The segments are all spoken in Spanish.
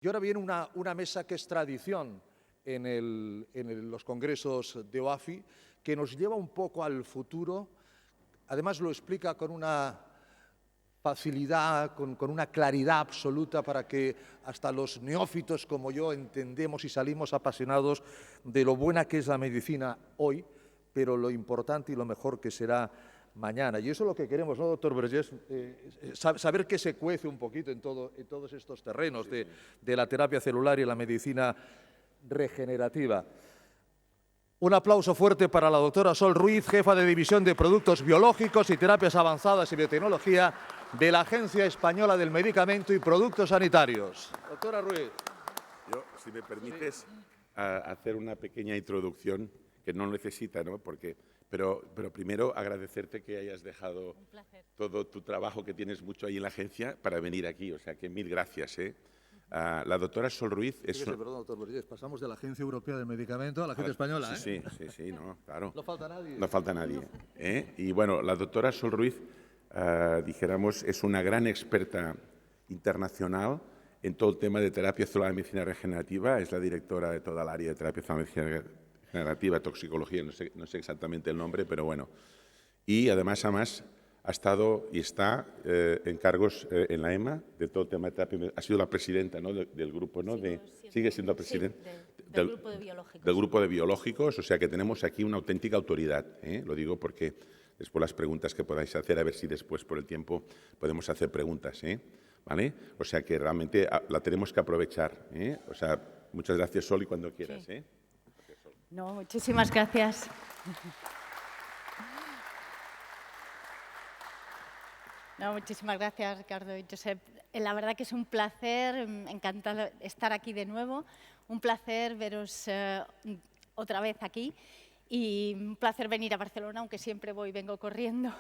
Y ahora viene una mesa que es tradición en los congresos de OAFI, que nos lleva un poco al futuro. Además lo explica con una facilidad, con una claridad absoluta para que hasta los neófitos como yo entendemos y salimos apasionados de lo buena que es la medicina hoy, pero lo importante y lo mejor que será mañana. Y eso es lo que queremos, ¿no, doctor Vergés? Saber que se cuece un poquito en todos estos terrenos de la terapia celular y la medicina regenerativa. Un aplauso fuerte para la doctora Sol Ruiz, jefa de División de Productos Biológicos y Terapias Avanzadas y Biotecnología de la Agencia Española del Medicamento y Productos Sanitarios. Doctora Ruiz. Yo, si me permites, hacer una pequeña introducción, que no necesita, ¿no? Pero primero agradecerte que hayas dejado todo tu trabajo, que tienes mucho ahí en la agencia, para venir aquí. O sea, que mil gracias, ¿eh? La doctora Sol Ruiz es... Perdón, doctor Vergés, pasamos de la Agencia Europea del Medicamento a la Agencia Española, ¿eh? Sí, no, claro. No falta nadie. No falta nadie. Y bueno, la doctora Sol Ruiz, dijéramos, es una gran experta internacional en todo el tema de terapia celular y medicina regenerativa. Es la directora de toda el área de terapia celular y medicina regenerativa, toxicología, no sé exactamente el nombre, pero bueno. Y además ha estado y está en cargos en la EMA de todo el tema de terapia. Ha sido la presidenta, ¿no? del grupo, ¿no? Sigue siendo presidenta del grupo de biológicos. Del grupo de biológicos, o sea que tenemos aquí una auténtica autoridad. Lo digo porque después las preguntas que podáis hacer, a ver si después por el tiempo podemos hacer preguntas, ¿vale? O sea que realmente la tenemos que aprovechar, O sea, muchas gracias, Sol, y cuando quieras, Sí. No, muchísimas gracias. No, muchísimas gracias, Ricardo y Josep. La verdad que es un placer, encantado estar aquí de nuevo, un placer veros otra vez aquí y un placer venir a Barcelona, aunque siempre vengo corriendo.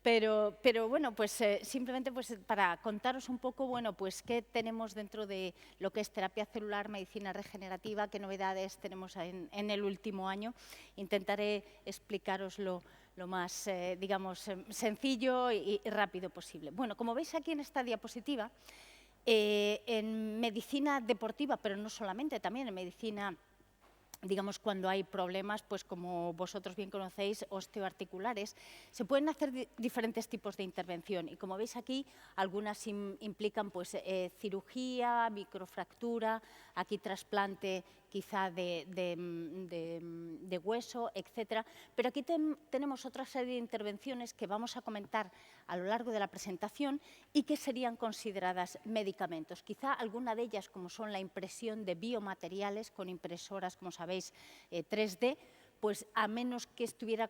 Pero bueno, pues simplemente pues, para contaros un poco, bueno, pues qué tenemos dentro de lo que es terapia celular, medicina regenerativa, qué novedades tenemos en el último año. Intentaré explicaroslo lo más, digamos, sencillo y rápido posible. Bueno, como veis aquí en esta diapositiva, en medicina deportiva, pero no solamente, también en medicina, digamos, cuando hay problemas, pues como vosotros bien conocéis, osteoarticulares, se pueden hacer diferentes tipos de intervención. Y como veis aquí, algunas implican pues, cirugía, microfractura, aquí trasplante quizá de hueso, etcétera. Pero aquí tenemos otra serie de intervenciones que vamos a comentar a lo largo de la presentación y que serían consideradas medicamentos. Quizá alguna de ellas, como son la impresión de biomateriales con impresoras, como sabéis, 3D, pues a menos que estuviera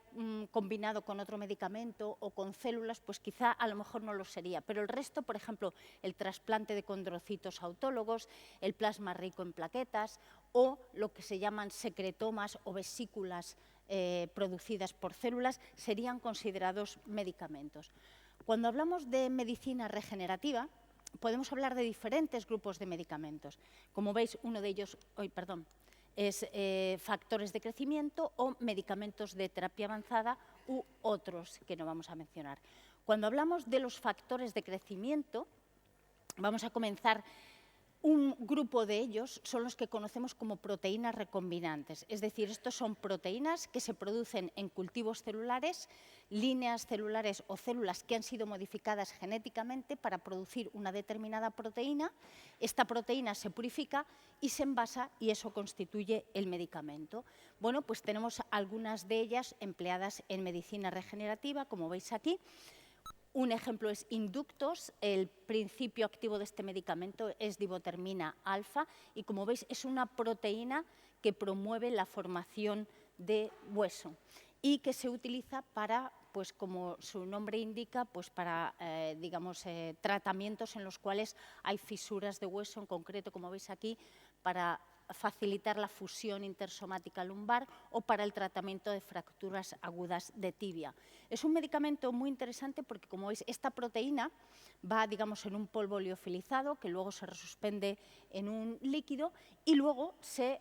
combinado con otro medicamento o con células, pues quizá a lo mejor no lo sería. Pero el resto, por ejemplo, el trasplante de condrocitos autólogos, el plasma rico en plaquetas o lo que se llaman secretomas o vesículas producidas por células, serían considerados medicamentos. Cuando hablamos de medicina regenerativa, podemos hablar de diferentes grupos de medicamentos. Como veis, uno de ellos, es factores de crecimiento o medicamentos de terapia avanzada u otros que no vamos a mencionar. Cuando hablamos de los factores de crecimiento, vamos a comenzar. Un grupo de ellos son los que conocemos como proteínas recombinantes, es decir, estos son proteínas que se producen en cultivos celulares, líneas celulares o células que han sido modificadas genéticamente para producir una determinada proteína. Esta proteína se purifica y se envasa y eso constituye el medicamento. Bueno, pues tenemos algunas de ellas empleadas en medicina regenerativa, como veis aquí. Un ejemplo es Inductos, el principio activo de este medicamento es dibotermina alfa y como veis es una proteína que promueve la formación de hueso y que se utiliza para, pues como su nombre indica, pues para digamos, tratamientos en los cuales hay fisuras de hueso, en concreto como veis aquí, para facilitar la fusión intersomática lumbar o para el tratamiento de fracturas agudas de tibia. Es un medicamento muy interesante porque, como veis, esta proteína va, digamos, en un polvo liofilizado que luego se resuspende en un líquido y luego se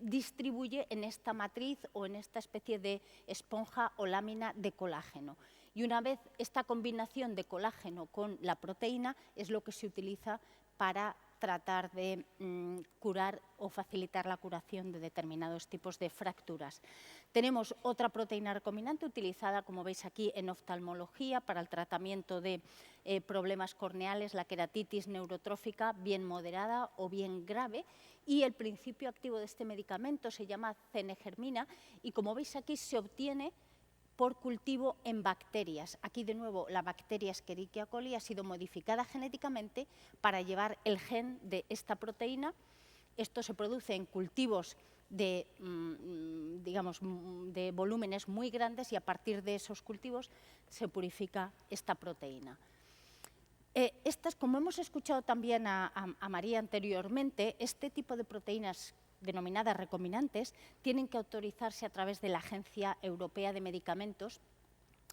distribuye en esta matriz o en esta especie de esponja o lámina de colágeno. Y una vez esta combinación de colágeno con la proteína es lo que se utiliza para tratar de curar o facilitar la curación de determinados tipos de fracturas. Tenemos otra proteína recombinante utilizada, como veis aquí, en oftalmología para el tratamiento de problemas corneales, la queratitis neurotrófica bien moderada o bien grave, y el principio activo de este medicamento se llama cenegermina y, como veis aquí, se obtiene por cultivo en bacterias. Aquí, de nuevo, la bacteria Escherichia coli ha sido modificada genéticamente para llevar el gen de esta proteína. Esto se produce en cultivos de, digamos, de volúmenes muy grandes y a partir de esos cultivos se purifica esta proteína. Estas, como hemos escuchado también a María anteriormente, este tipo de proteínas denominadas recombinantes, tienen que autorizarse a través de la Agencia Europea de Medicamentos,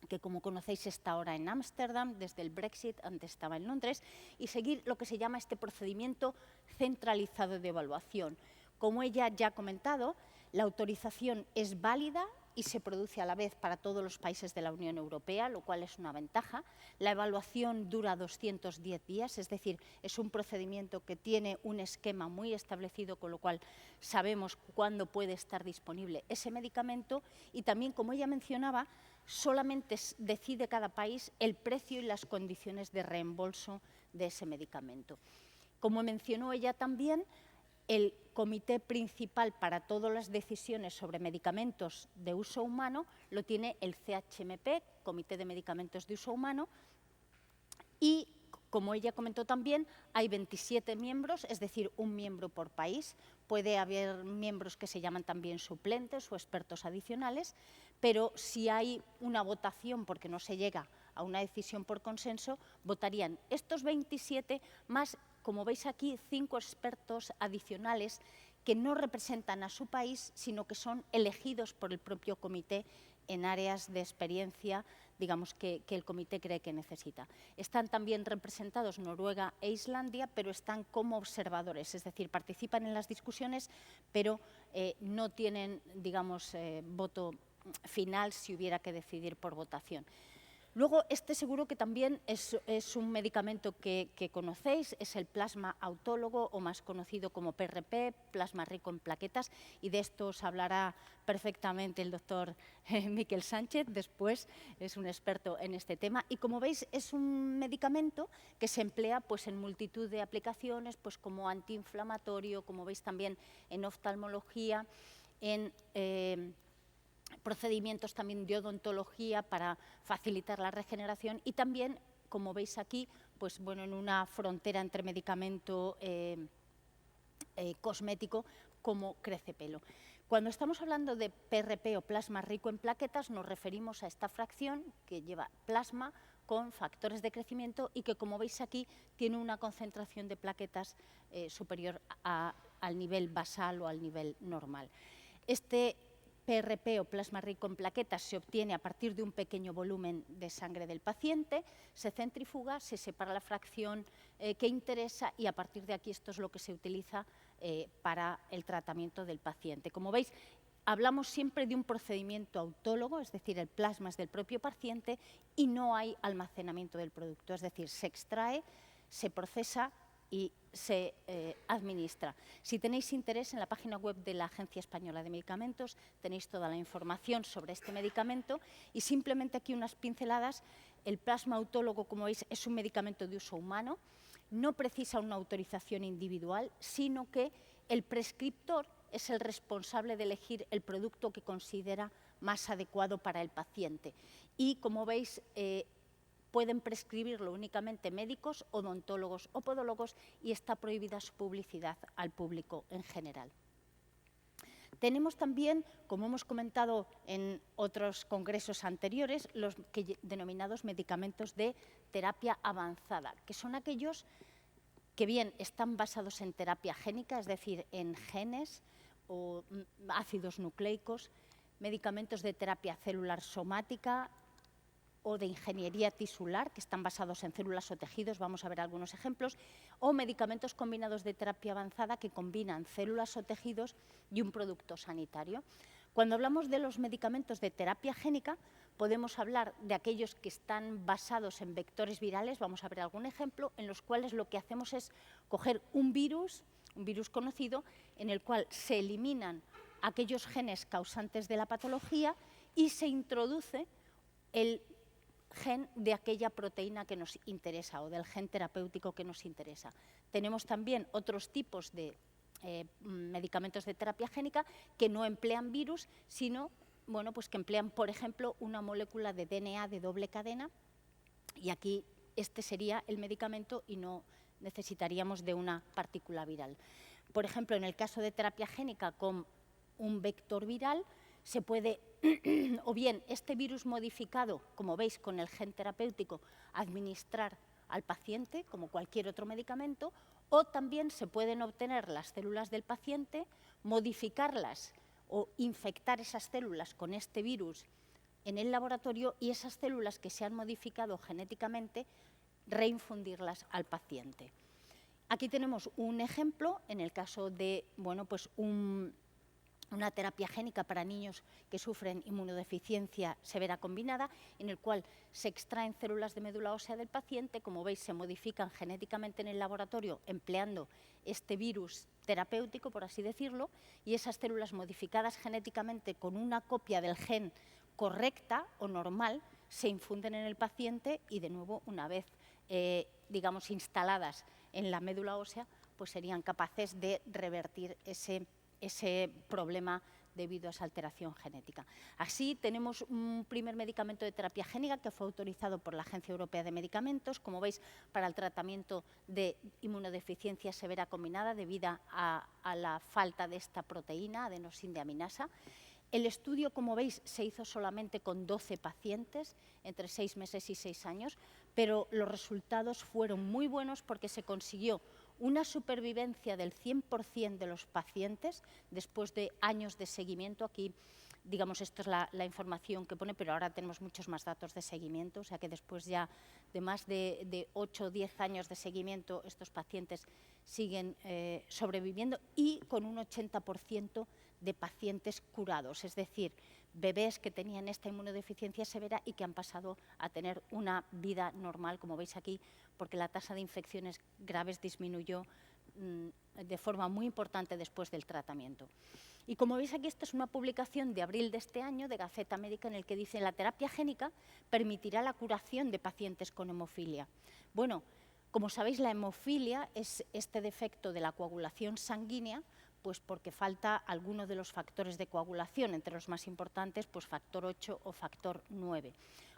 que, como conocéis, está ahora en Ámsterdam, desde el Brexit, antes estaba en Londres, y seguir lo que se llama este procedimiento centralizado de evaluación. Como ella ya ha comentado, la autorización es válida y se produce a la vez para todos los países de la Unión Europea, lo cual es una ventaja. La evaluación dura 210 días, es decir, es un procedimiento que tiene un esquema muy establecido, con lo cual sabemos cuándo puede estar disponible ese medicamento y también, como ella mencionaba, solamente decide cada país el precio y las condiciones de reembolso de ese medicamento. Como mencionó ella también, el comité principal para todas las decisiones sobre medicamentos de uso humano lo tiene el CHMP, Comité de Medicamentos de Uso Humano, y, como ella comentó también, hay 27 miembros, es decir, un miembro por país. Puede haber miembros que se llaman también suplentes o expertos adicionales, pero si hay una votación porque no se llega a una decisión por consenso, votarían estos 27 más, como veis aquí, 5 expertos adicionales que no representan a su país, sino que son elegidos por el propio comité en áreas de experiencia, digamos, que el comité cree que necesita. Están también representados Noruega e Islandia, pero están como observadores, es decir, participan en las discusiones, pero no tienen, digamos, voto final si hubiera que decidir por votación. Luego, este seguro que también es un medicamento que conocéis, es el plasma autólogo, o más conocido como PRP, plasma rico en plaquetas, y de esto os hablará perfectamente el doctor Miquel Sánchez, después es un experto en este tema. Y como veis, es un medicamento que se emplea pues, en multitud de aplicaciones, pues, como antiinflamatorio, como veis también en oftalmología, en procedimientos también de odontología para facilitar la regeneración y también, como veis aquí, pues bueno, en una frontera entre medicamento cosmético como crecepelo. Cuando estamos hablando de PRP o plasma rico en plaquetas, nos referimos a esta fracción que lleva plasma con factores de crecimiento y que, como veis aquí, tiene una concentración de plaquetas superior al nivel basal o al nivel normal. Este PRP o plasma rico en plaquetas se obtiene a partir de un pequeño volumen de sangre del paciente, se centrifuga, se separa la fracción que interesa y a partir de aquí esto es lo que se utiliza para el tratamiento del paciente. Como veis, hablamos siempre de un procedimiento autólogo, es decir, el plasma es del propio paciente y no hay almacenamiento del producto, es decir, se extrae, se procesa y se administra. Si tenéis interés, en la página web de la Agencia Española de Medicamentos tenéis toda la información sobre este medicamento y simplemente aquí unas pinceladas. El plasma autólogo, como veis, es un medicamento de uso humano, no precisa una autorización individual, sino que el prescriptor es el responsable de elegir el producto que considera más adecuado para el paciente. Y, como veis, pueden prescribirlo únicamente médicos, odontólogos o podólogos y está prohibida su publicidad al público en general. Tenemos también, como hemos comentado en otros congresos anteriores, los denominados medicamentos de terapia avanzada, que son aquellos que bien están basados en terapia génica, es decir, en genes o ácidos nucleicos, medicamentos de terapia celular somática, o de ingeniería tisular, que están basados en células o tejidos, vamos a ver algunos ejemplos, o medicamentos combinados de terapia avanzada que combinan células o tejidos y un producto sanitario. Cuando hablamos de los medicamentos de terapia génica, Podemos hablar de aquellos que están basados en vectores virales, vamos a ver algún ejemplo, en los cuales lo que hacemos es coger un virus conocido, en el cual se eliminan aquellos genes causantes de la patología y se introduce el gen de aquella proteína que nos interesa o del gen terapéutico que nos interesa. Tenemos también otros tipos de medicamentos de terapia génica que no emplean virus, sino pues que emplean, por ejemplo, una molécula de DNA de doble cadena, y aquí este sería el medicamento y no necesitaríamos de una partícula viral. Por ejemplo, en el caso de terapia génica con un vector viral, se puede, o bien este virus modificado, como veis con el gen terapéutico, administrar al paciente como cualquier otro medicamento, o también se pueden obtener las células del paciente, modificarlas o infectar esas células con este virus en el laboratorio y esas células que se han modificado genéticamente, reinfundirlas al paciente. Aquí tenemos un ejemplo en el caso de una terapia génica para niños que sufren inmunodeficiencia severa combinada, en el cual se extraen células de médula ósea del paciente, como veis se modifican genéticamente en el laboratorio empleando este virus terapéutico, por así decirlo, y esas células modificadas genéticamente con una copia del gen correcta o normal se infunden en el paciente y de nuevo una vez digamos instaladas en la médula ósea, pues serían capaces de revertir ese problema debido a esa alteración genética. Así tenemos un primer medicamento de terapia génica que fue autorizado por la Agencia Europea de Medicamentos, como veis, para el tratamiento de inmunodeficiencia severa combinada debido a la falta de esta proteína, adenosindeaminasa. El estudio, como veis, se hizo solamente con 12 pacientes, entre 6 meses y 6 años, pero los resultados fueron muy buenos porque se consiguió una supervivencia del 100% de los pacientes después de años de seguimiento. Aquí, digamos, esto es la información que pone, pero ahora tenemos muchos más datos de seguimiento, o sea que después ya de más de 8 o 10 años de seguimiento, estos pacientes siguen sobreviviendo y con un 80% de pacientes curados, es decir, bebés que tenían esta inmunodeficiencia severa y que han pasado a tener una vida normal, como veis aquí, porque la tasa de infecciones graves disminuyó de forma muy importante después del tratamiento. Y como veis aquí, esta es una publicación de abril de este año de Gaceta Médica en el que dice: la terapia génica permitirá la curación de pacientes con hemofilia. Bueno, como sabéis, la hemofilia es este defecto de la coagulación sanguínea, pues porque falta alguno de los factores de coagulación, entre los más importantes, pues factor 8 o factor 9.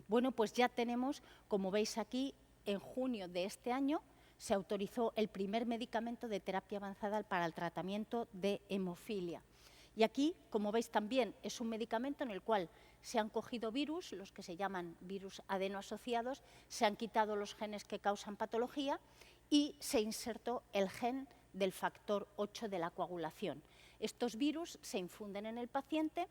Bueno, pues ya tenemos, como veis aquí, en junio de este año se autorizó el primer medicamento de terapia avanzada para el tratamiento de hemofilia. Y aquí, como veis también, es un medicamento en el cual se han cogido virus, los que se llaman virus adenoasociados, se han quitado los genes que causan patología y se insertó el gen del factor 8 de la coagulación. Estos virus se infunden en el paciente,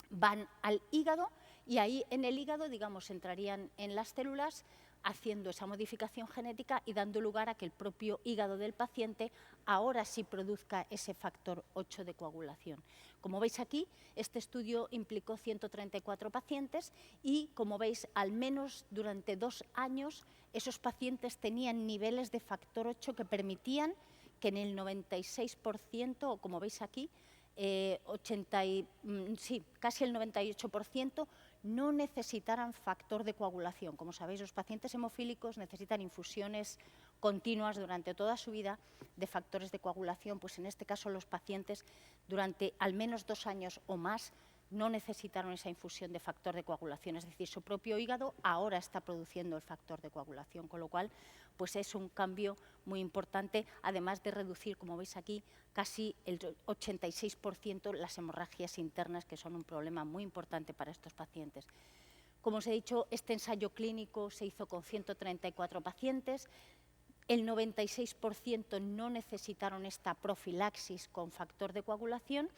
van al hígado y ahí en el hígado, digamos, entrarían en las células haciendo esa modificación genética y dando lugar a que el propio hígado del paciente ahora sí produzca ese factor 8 de coagulación. Como veis aquí, este estudio implicó 134 pacientes y, como veis, al menos durante 2 años esos pacientes tenían niveles de factor 8 que permitían que en el 96%, o como veis aquí, casi el 98%, no necesitaran factor de coagulación. Como sabéis, los pacientes hemofílicos necesitan infusiones continuas durante toda su vida de factores de coagulación, pues en este caso los pacientes durante al menos 2 años o más no necesitaron esa infusión de factor de coagulación, es decir, su propio hígado ahora está produciendo el factor de coagulación, con lo cual pues es un cambio muy importante, además de reducir, como veis aquí, casi el 86% las hemorragias internas, que son un problema muy importante para estos pacientes. Como os he dicho, este ensayo clínico se hizo con 134 pacientes, el 96% no necesitaron esta profilaxis con factor de coagulación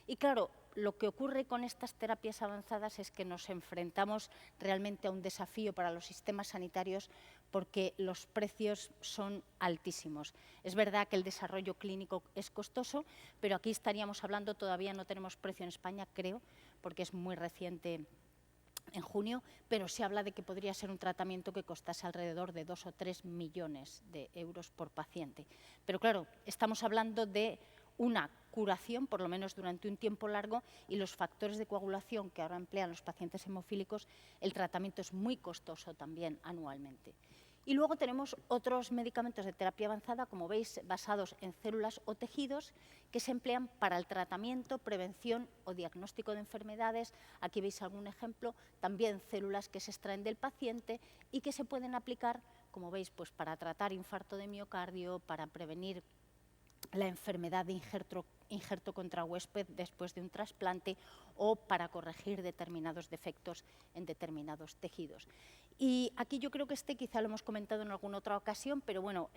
y, claro, lo que ocurre con estas terapias avanzadas es que nos enfrentamos realmente a un desafío para los sistemas sanitarios porque los precios son altísimos. Es verdad que el desarrollo clínico es costoso, pero aquí estaríamos hablando, todavía no tenemos precio en España, creo, porque es muy reciente en junio, pero se habla de que podría ser un tratamiento que costase alrededor de 2 o 3 millones de euros por paciente. Pero claro, estamos hablando de una curación, por lo menos durante un tiempo largo, y los factores de coagulación que ahora emplean los pacientes hemofílicos, el tratamiento es muy costoso también anualmente. Y luego tenemos otros medicamentos de terapia avanzada, como veis, basados en células o tejidos, que se emplean para el tratamiento, prevención o diagnóstico de enfermedades. Aquí veis algún ejemplo, también células que se extraen del paciente y que se pueden aplicar, como veis, pues para tratar infarto de miocardio, para prevenir la enfermedad de injerto contra huésped después de un trasplante o para corregir determinados defectos en determinados tejidos. Y aquí yo creo que quizá lo hemos comentado en alguna otra ocasión, pero bueno,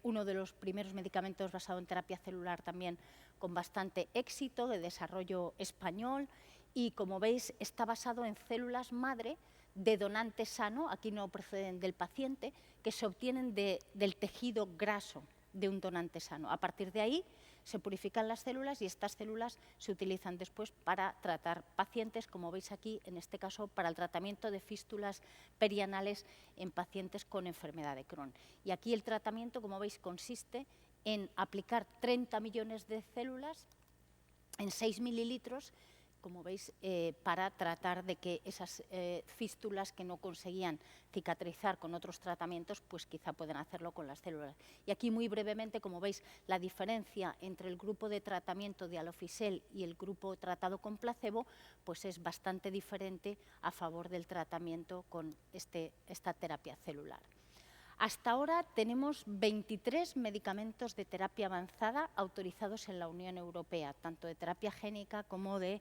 uno de los primeros medicamentos basado en terapia celular también con bastante éxito, de desarrollo español, y como veis está basado en células madre de donante sano, aquí no proceden del paciente, que se obtienen del tejido graso de un donante sano. A partir de ahí se purifican las células y estas células se utilizan después para tratar pacientes, como veis aquí, en este caso para el tratamiento de fístulas perianales en pacientes con enfermedad de Crohn. Y aquí el tratamiento, como veis, consiste en aplicar 30 millones de células en 6 mililitros, como veis, para tratar de que esas fístulas que no conseguían cicatrizar con otros tratamientos, pues quizá pueden hacerlo con las células. Y aquí muy brevemente, como veis, la diferencia entre el grupo de tratamiento de Alofisel y el grupo tratado con placebo, pues es bastante diferente a favor del tratamiento con esta terapia celular. Hasta ahora tenemos 23 medicamentos de terapia avanzada autorizados en la Unión Europea, tanto de terapia génica como de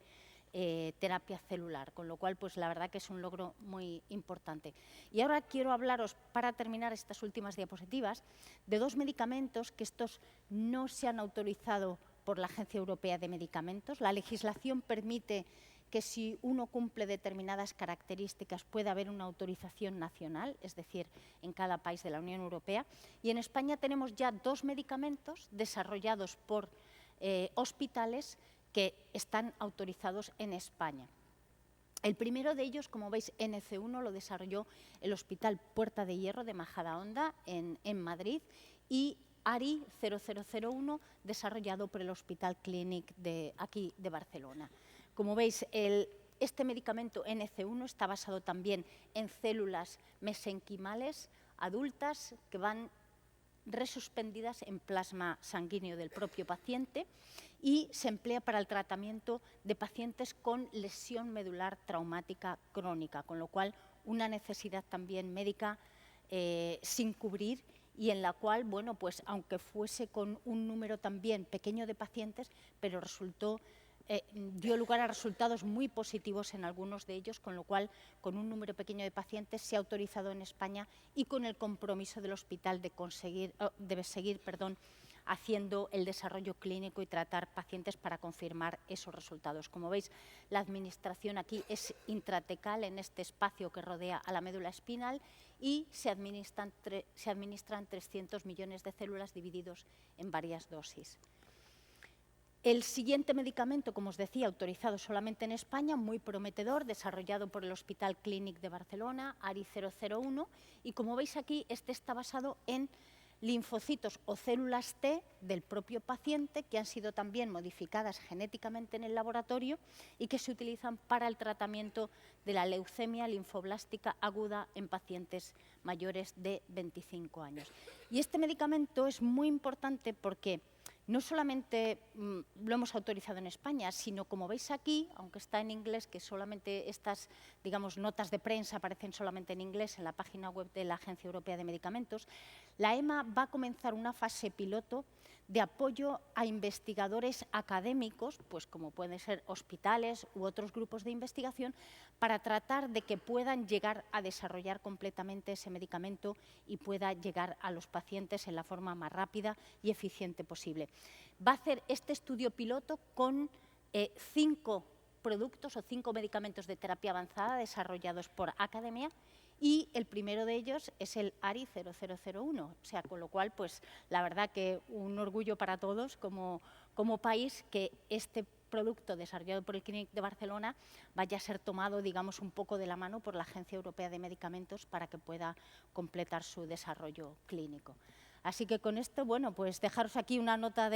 terapia celular, con lo cual pues la verdad que es un logro muy importante. Y ahora quiero hablaros, para terminar estas últimas diapositivas, de 2 medicamentos que estos no se han autorizado por la Agencia Europea de Medicamentos. La legislación permite que si uno cumple determinadas características puede haber una autorización nacional, es decir, en cada país de la Unión Europea. Y en España tenemos ya 2 medicamentos desarrollados por hospitales que están autorizados en España. El primero de ellos, como veis, NC1 lo desarrolló el Hospital Puerta de Hierro de Majadahonda en Madrid, y ARI 0001 desarrollado por el Hospital Clínic de Barcelona. Como veis, este medicamento NC1 está basado también en células mesenquimales adultas que van resuspendidas en plasma sanguíneo del propio paciente y se emplea para el tratamiento de pacientes con lesión medular traumática crónica, con lo cual una necesidad también médica sin cubrir, y en la cual, bueno, pues aunque fuese con un número también pequeño de pacientes, pero dio lugar a resultados muy positivos en algunos de ellos, con lo cual, con un número pequeño de pacientes, se ha autorizado en España y con el compromiso del hospital de seguir haciendo el desarrollo clínico y tratar pacientes para confirmar esos resultados. Como veis, la administración aquí es intratecal en este espacio que rodea a la médula espinal y se administran 300 millones de células divididos en varias dosis. El siguiente medicamento, como os decía, autorizado solamente en España, muy prometedor, desarrollado por el Hospital Clínic de Barcelona, ARI 001, y como veis aquí, está basado en linfocitos o células T del propio paciente que han sido también modificadas genéticamente en el laboratorio y que se utilizan para el tratamiento de la leucemia linfoblástica aguda en pacientes mayores de 25 años. Y este medicamento es muy importante porque no solamente lo hemos autorizado en España, sino, como veis aquí, aunque está en inglés, que solamente estas, digamos, notas de prensa aparecen solamente en inglés en la página web de la Agencia Europea de Medicamentos, la EMA va a comenzar una fase piloto de apoyo a investigadores académicos, pues como pueden ser hospitales u otros grupos de investigación, para tratar de que puedan llegar a desarrollar completamente ese medicamento y pueda llegar a los pacientes en la forma más rápida y eficiente posible. Va a hacer este estudio piloto con 5 productos o 5 medicamentos de terapia avanzada desarrollados por academia, y el primero de ellos es el ARI 0001, o sea, con lo cual, pues la verdad que un orgullo para todos como país que este producto desarrollado por el Clínic de Barcelona vaya a ser tomado, digamos, un poco de la mano por la Agencia Europea de Medicamentos para que pueda completar su desarrollo clínico. Así que con esto, bueno, pues dejaros aquí una nota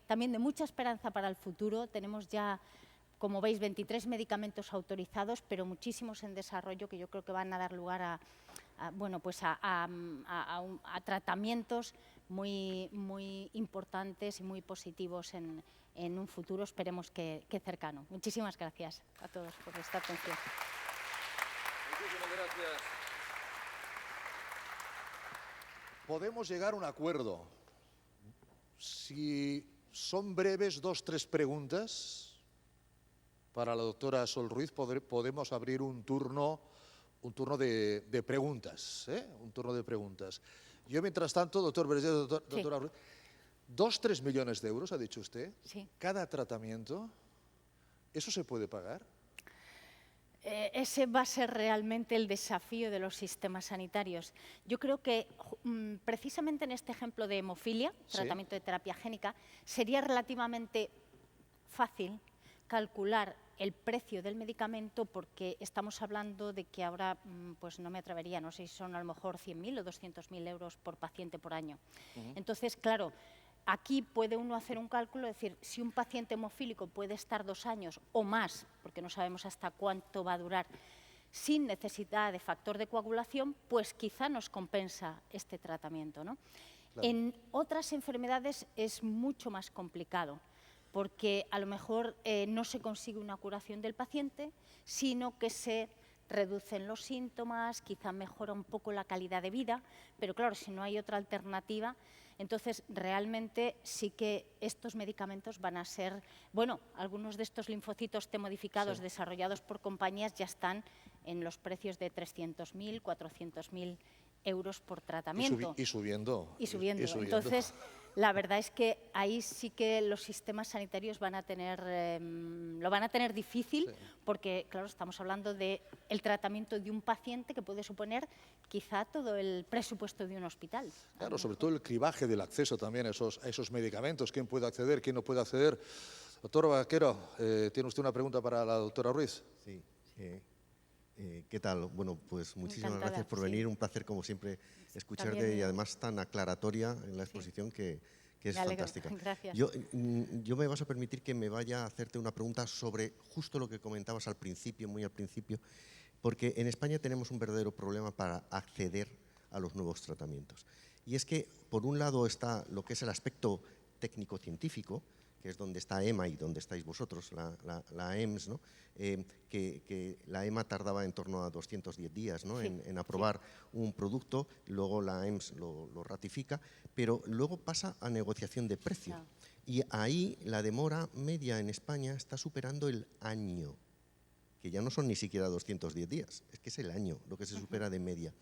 también de mucha esperanza para el futuro. Tenemos ya, como veis, 23 medicamentos autorizados, pero muchísimos en desarrollo que yo creo que van a dar lugar a tratamientos muy importantes y muy positivos en un futuro, esperemos que cercano. Muchísimas gracias a todos por esta atención. Muchísimas gracias. Podemos llegar a un acuerdo. Si son breves, 2 o 3 preguntas para la doctora Sol Ruiz, podemos abrir un turno de preguntas, un turno de preguntas. Yo, mientras tanto, doctor Vergés, doctora Ruiz, 2 o 3 millones de euros, ha dicho usted, sí. Cada tratamiento, ¿eso se puede pagar? Ese va a ser realmente el desafío de los sistemas sanitarios. Yo creo que precisamente en este ejemplo de hemofilia, tratamiento de terapia génica, sería relativamente fácil calcular el precio del medicamento porque estamos hablando de que ahora, pues no me atrevería, no sé si son a lo mejor 100.000 o 200.000 euros por paciente por año. Entonces, claro, aquí puede uno hacer un cálculo, es decir, si un paciente hemofílico puede estar 2 años o más, porque no sabemos hasta cuánto va a durar, sin necesidad de factor de coagulación, pues quizá nos compensa este tratamiento, ¿no? Claro. En otras enfermedades es mucho más complicado, porque a lo mejor no se consigue una curación del paciente, sino que se reducen los síntomas, quizá mejora un poco la calidad de vida, pero claro, si no hay otra alternativa, entonces realmente sí que estos medicamentos van a ser, bueno, algunos de estos linfocitos T modificados desarrollados por compañías ya están en los precios de 300.000, 400.000 euros por tratamiento. Y subiendo. Y subiendo. Entonces, la verdad es que ahí sí que los sistemas sanitarios van a tener, lo van a tener difícil porque, claro, estamos hablando del tratamiento de un paciente que puede suponer quizá todo el presupuesto de un hospital. Claro, sobre todo el cribaje del acceso también a esos medicamentos, quién puede acceder, quién no puede acceder. Doctor Vaquero, ¿tiene usted una pregunta para la doctora Ruiz? Sí. ¿Qué tal? Bueno, pues muchísimas gracias por venir. Un placer, como siempre, escucharte y además tan aclaratoria en la exposición que es fantástica. Gracias. Yo me vas a permitir que me vaya a hacerte una pregunta sobre justo lo que comentabas al principio, muy al principio, porque en España tenemos un verdadero problema para acceder a los nuevos tratamientos. Y es que, por un lado, está lo que es el aspecto técnico-científico, que es donde está EMA y donde estáis vosotros, la EMS, ¿no? Que la EMA tardaba en torno a 210 días, ¿no? en aprobar un producto, luego la EMS lo ratifica, pero luego pasa a negociación de precio. Y ahí la demora media en España está superando el año, que ya no son ni siquiera 210 días, es que es el año lo que se supera de media.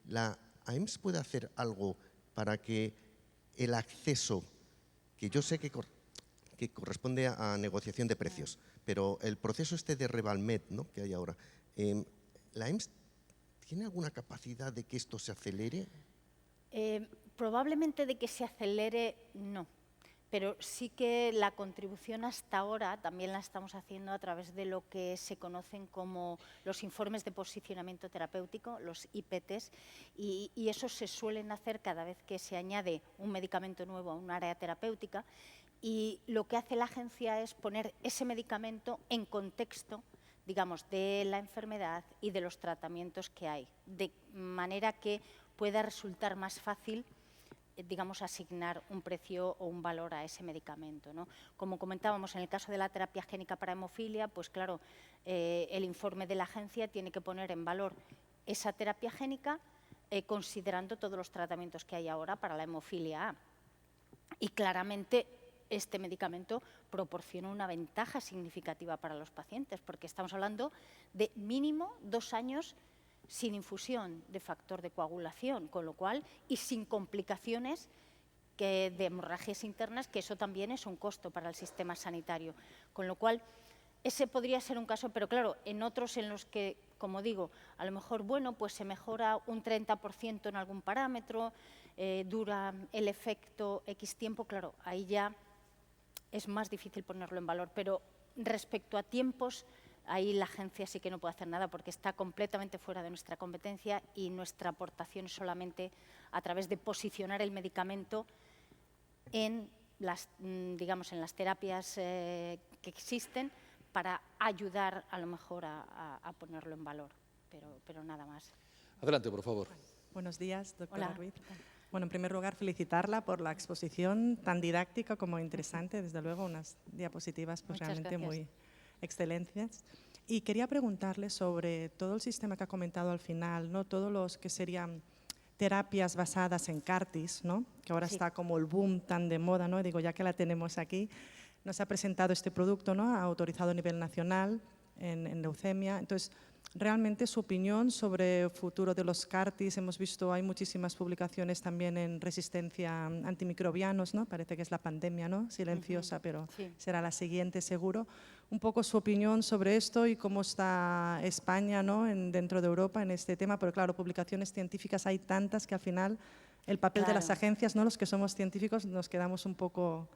¿La EMS puede hacer algo para que el acceso, que yo sé que corresponde a negociación de precios, pero el proceso este de Revalmed, ¿no? que hay ahora, ¿la EMS tiene alguna capacidad de que esto se acelere? Probablemente de que se acelere, no. Pero sí que la contribución hasta ahora también la estamos haciendo a través de lo que se conocen como los informes de posicionamiento terapéutico, los IPTs, y esos se suelen hacer cada vez que se añade un medicamento nuevo a un área terapéutica, y lo que hace la agencia es poner ese medicamento en contexto, digamos, de la enfermedad y de los tratamientos que hay, de manera que pueda resultar más fácil, digamos, asignar un precio o un valor a ese medicamento, ¿no? Como comentábamos, en el caso de la terapia génica para hemofilia, pues claro, el informe de la agencia tiene que poner en valor esa terapia génica considerando todos los tratamientos que hay ahora para la hemofilia A. Y claramente este medicamento proporciona una ventaja significativa para los pacientes, porque estamos hablando de mínimo 2 años sin infusión de factor de coagulación, con lo cual, y sin complicaciones de hemorragias internas, que eso también es un costo para el sistema sanitario. Con lo cual, ese podría ser un caso, pero claro, en otros en los que, como digo, a lo mejor, bueno, pues se mejora un 30% en algún parámetro, dura el efecto X tiempo, claro, ahí ya es más difícil ponerlo en valor. Pero respecto a tiempos, ahí la agencia sí que no puede hacer nada porque está completamente fuera de nuestra competencia y nuestra aportación es solamente a través de posicionar el medicamento en las, digamos, en las terapias que existen para ayudar a lo mejor a ponerlo en valor, pero nada más. Adelante, por favor. Buenos días, doctora Hola. Ruiz. Bueno, en primer lugar, felicitarla por la exposición tan didáctica como interesante. Desde luego, unas diapositivas pues, Muchas realmente gracias. muy excelentes. Y quería preguntarle sobre todo el sistema que ha comentado al final, ¿no? Todos los que serían terapias basadas en CAR-Ts, ¿no? Que ahora Sí. está como el boom tan de moda, ¿no? Digo, ya que la tenemos aquí, nos ha presentado este producto, ¿no? Autorizado a nivel nacional en leucemia. Entonces, realmente su opinión sobre el futuro de los CAR-Ts, hemos visto, hay muchísimas publicaciones también en resistencia a antimicrobianos, ¿no? Parece que es la pandemia, ¿no? Silenciosa, pero Sí. será la siguiente seguro. Un poco su opinión sobre esto y cómo está España, ¿no? dentro de Europa en este tema, porque claro, publicaciones científicas hay tantas que al final el papel de las Claro. agencias, ¿no? Los que somos científicos nos quedamos un poco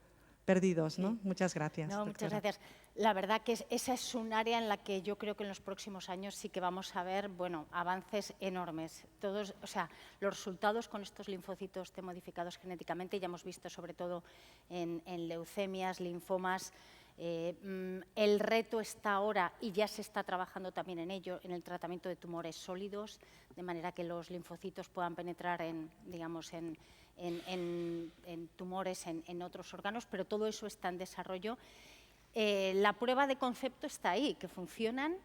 perdidos, ¿no? Sí. Muchas gracias. No, muchas doctora. gracias. La verdad que esa es un área en la que yo creo que en los próximos años sí que vamos a ver, bueno, avances enormes. Todos, o sea, los resultados con estos linfocitos T modificados genéticamente ya hemos visto sobre todo en leucemias, linfomas. El reto está ahora, y ya se está trabajando también en ello, en el tratamiento de tumores sólidos, de manera que los linfocitos puedan penetrar en, digamos, en tumores, en otros órganos, pero todo eso está en desarrollo. La prueba de concepto está ahí, que funcionan.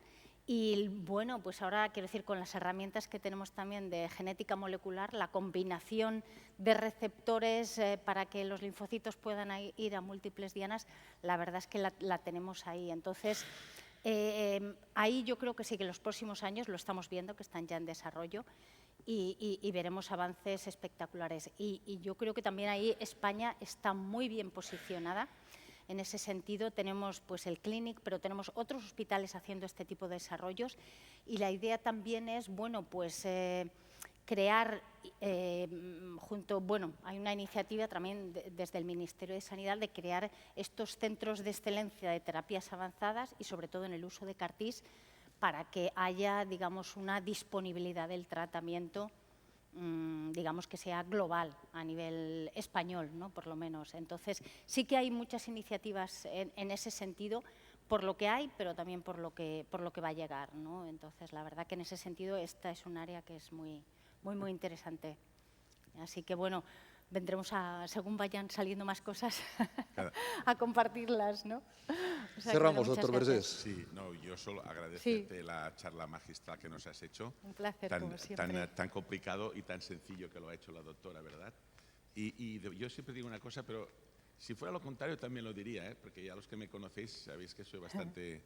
Y bueno, pues ahora quiero decir, con las herramientas que tenemos también de genética molecular, la combinación de receptores para que los linfocitos puedan ir a múltiples dianas, la verdad es que la tenemos ahí. Entonces, ahí yo creo que sí que en los próximos años lo estamos viendo, que están ya en desarrollo y veremos avances espectaculares. Y yo creo que también ahí España está muy bien posicionada. En ese sentido tenemos pues, el Clinic, pero tenemos otros hospitales haciendo este tipo de desarrollos y la idea también es, bueno, pues crear hay una iniciativa también desde el Ministerio de Sanidad de crear estos centros de excelencia de terapias avanzadas y sobre todo en el uso de CAR-Ts para que haya, digamos, una disponibilidad del tratamiento digamos que sea global a nivel español, ¿no? Por lo menos. Entonces, sí que hay muchas iniciativas en ese sentido, por lo que hay, pero también por lo que va a llegar, ¿no? Entonces, la verdad que en ese sentido esta es un área que es muy interesante. Así que, bueno, vendremos según vayan saliendo más cosas, a compartirlas, ¿no? O sea, Cerramos, muchas doctor gracias. Vergés. Sí, no, yo solo agradecerte Sí. la charla magistral que nos has hecho. Un placer, como siempre. Tan complicado y tan sencillo que lo ha hecho la doctora, ¿verdad? Yo siempre digo una cosa, pero si fuera lo contrario también lo diría, ¿eh? Porque ya los que me conocéis sabéis que soy bastante...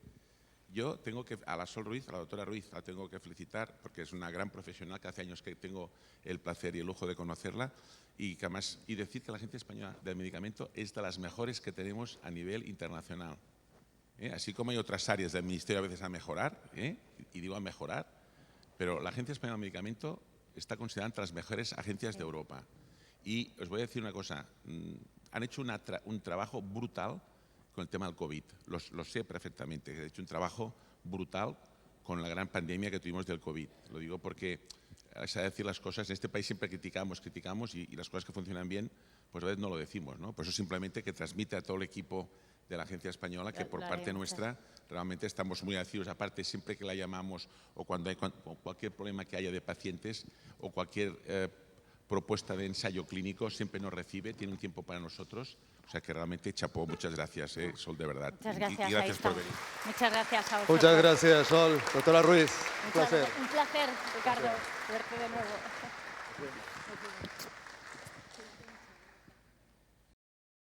Yo tengo que, a la doctora Ruiz, la tengo que felicitar porque es una gran profesional, que hace años que tengo el placer y el lujo de conocerla y decir que la Agencia Española del Medicamento es de las mejores que tenemos a nivel internacional. Así como hay otras áreas del Ministerio a veces a mejorar, y digo a mejorar, pero la Agencia Española del Medicamento está considerada entre las mejores agencias de Europa. Y os voy a decir una cosa, han hecho un trabajo brutal con el tema del COVID, lo sé perfectamente, he hecho un trabajo brutal con la gran pandemia que tuvimos del COVID. Lo digo porque, a decir las cosas, en este país siempre criticamos y las cosas que funcionan bien, pues a veces no lo decimos, ¿no? Por eso simplemente que transmite a todo el equipo de la Agencia Española que por parte nuestra realmente estamos muy agradecidos. Aparte, siempre que la llamamos o cuando hay cualquier problema que haya de pacientes o cualquier propuesta de ensayo clínico, siempre nos recibe, tiene un tiempo para nosotros. O sea que realmente chapó, muchas gracias, Sol, de verdad. Muchas gracias. Y gracias por venir. Muchas gracias a vosotros. Muchas gracias, Sol. Doctora Ruiz, un placer. Un placer, Ricardo, verte de nuevo.